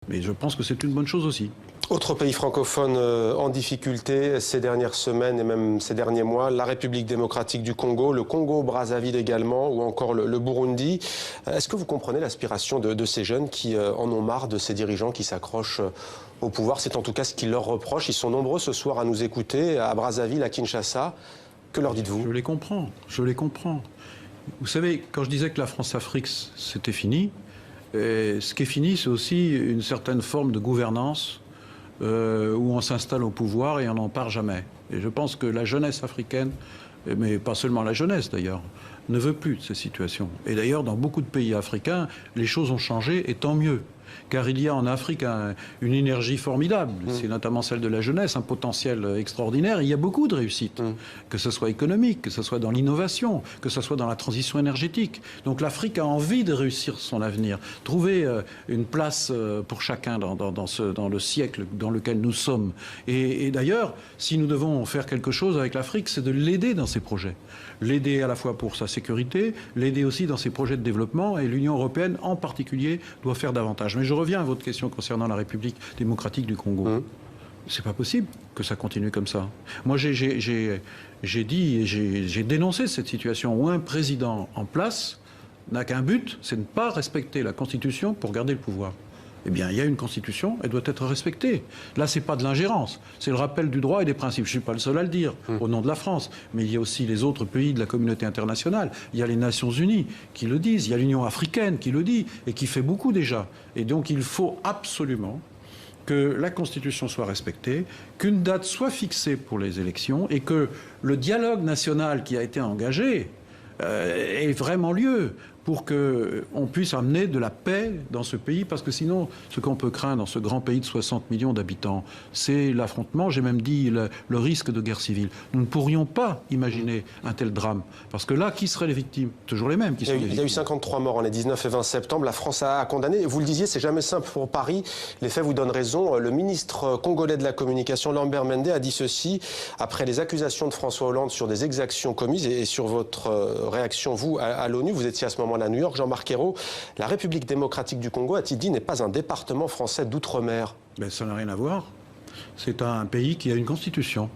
Mais je pense que c'est une bonne chose aussi. Autre pays francophone en difficulté ces dernières semaines et même ces derniers mois, la République démocratique du Congo, le Congo-Brazzaville également, ou encore le Burundi. Est-ce que vous comprenez l'aspiration de ces jeunes qui en ont marre de ces dirigeants qui s'accrochent au pouvoir? C'est en tout cas ce qu'ils leur reprochent. Ils sont nombreux ce soir à nous écouter, à Brazzaville, à Kinshasa. Que leur dites-vous? Je les comprends, je les comprends. Vous savez, quand je disais que la France-Afrique, c'était fini, ce qui est fini, c'est aussi une certaine forme de gouvernance où on s'installe au pouvoir et on n'en part jamais. Et je pense que la jeunesse africaine, mais pas seulement la jeunesse d'ailleurs, ne veut plus de ces situations. Et d'ailleurs, dans beaucoup de pays africains, les choses ont changé, et tant mieux. Car il y a en Afrique une énergie formidable, c'est notamment celle de la jeunesse, un potentiel extraordinaire. Il y a beaucoup de réussites, que ce soit économique, que ce soit dans l'innovation, que ce soit dans la transition énergétique. Donc l'Afrique a envie de réussir son avenir, trouver une place pour chacun dans le siècle dans lequel nous sommes. Et d'ailleurs, si nous devons faire quelque chose avec l'Afrique, c'est de l'aider dans ses projets. L'aider à la fois pour sa sécurité, l'aider aussi dans ses projets de développement, et l'Union européenne en particulier doit faire davantage. Mais je reviens à votre question concernant la République démocratique du Congo. C'est pas possible que ça continue comme ça. Moi, j'ai dit et j'ai dénoncé cette situation où un président en place n'a qu'un but, c'est de ne pas respecter la Constitution pour garder le pouvoir. Eh bien, il y a une Constitution, elle doit être respectée. Là, c'est pas de l'ingérence, c'est le rappel du droit et des principes. Je ne suis pas le seul à le dire, au nom de la France, mais il y a aussi les autres pays de la communauté internationale. Il y a les Nations Unies qui le disent, il y a l'Union africaine qui le dit, et qui fait beaucoup déjà. Et donc, il faut absolument que la Constitution soit respectée, qu'une date soit fixée pour les élections, et que le dialogue national qui a été engagé ait vraiment lieu, pour qu'on puisse amener de la paix dans ce pays, parce que sinon, ce qu'on peut craindre dans ce grand pays de 60 millions d'habitants, c'est l'affrontement, j'ai même dit le risque de guerre civile. Nous ne pourrions pas imaginer un tel drame, parce que là, qui seraient les victimes? Toujours les mêmes qui sont les victimes. Il y a eu 53 morts les 19 et 20 septembre, la France a condamné, vous le disiez, c'est jamais simple pour Paris, les faits vous donnent raison. Le ministre congolais de la communication, Lambert Mende, a dit ceci, après les accusations de François Hollande sur des exactions commises, et sur votre réaction, vous, à l'ONU, vous étiez à ce moment-là à New York, Jean-Marc Ayrault, la République démocratique du Congo, a-t-il dit, n'est pas un département français d'outre-mer? Ben, ça n'a rien à voir. C'est un pays qui a une constitution.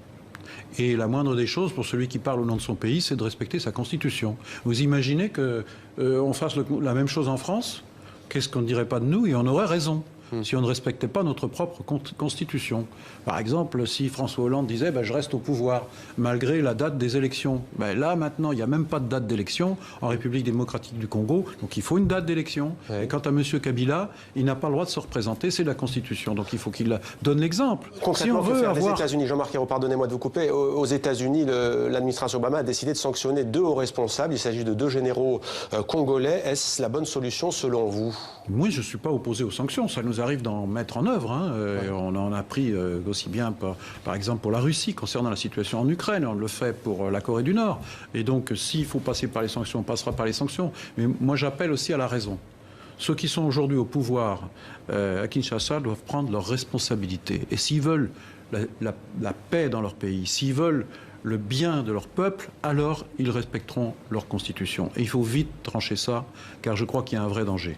Et la moindre des choses, pour celui qui parle au nom de son pays, c'est de respecter sa constitution. Vous imaginez qu'on fasse la même chose en France? Qu'est-ce qu'on ne dirait pas de nous? Et on aurait raison, si on ne respectait pas notre propre constitution. Par exemple, si François Hollande disait je reste au pouvoir malgré la date des élections. Là, maintenant, il n'y a même pas de date d'élection en République démocratique du Congo, donc il faut une date d'élection. Et quant à M. Kabila, il n'a pas le droit de se représenter, c'est la Constitution, donc il faut qu'il donne l'exemple. Concrètement, si on veut faire les États-Unis, Jean-Marc Ayrault, pardonnez-moi de vous couper, aux États-Unis, l'administration Obama a décidé de sanctionner 2 hauts responsables, il s'agit de 2 généraux congolais. Est-ce la bonne solution selon vous? Moi, je ne suis pas opposé aux sanctions, ça nous arrive d'en mettre en œuvre. On en a pris aussi bien, par exemple, pour la Russie, concernant la situation en Ukraine, on le fait pour la Corée du Nord. Et donc, s'il faut passer par les sanctions, on passera par les sanctions. Mais moi, j'appelle aussi à la raison. Ceux qui sont aujourd'hui au pouvoir à Kinshasa doivent prendre leurs responsabilités. Et s'ils veulent la paix dans leur pays, s'ils veulent le bien de leur peuple, alors ils respecteront leur constitution. Et il faut vite trancher ça, car je crois qu'il y a un vrai danger.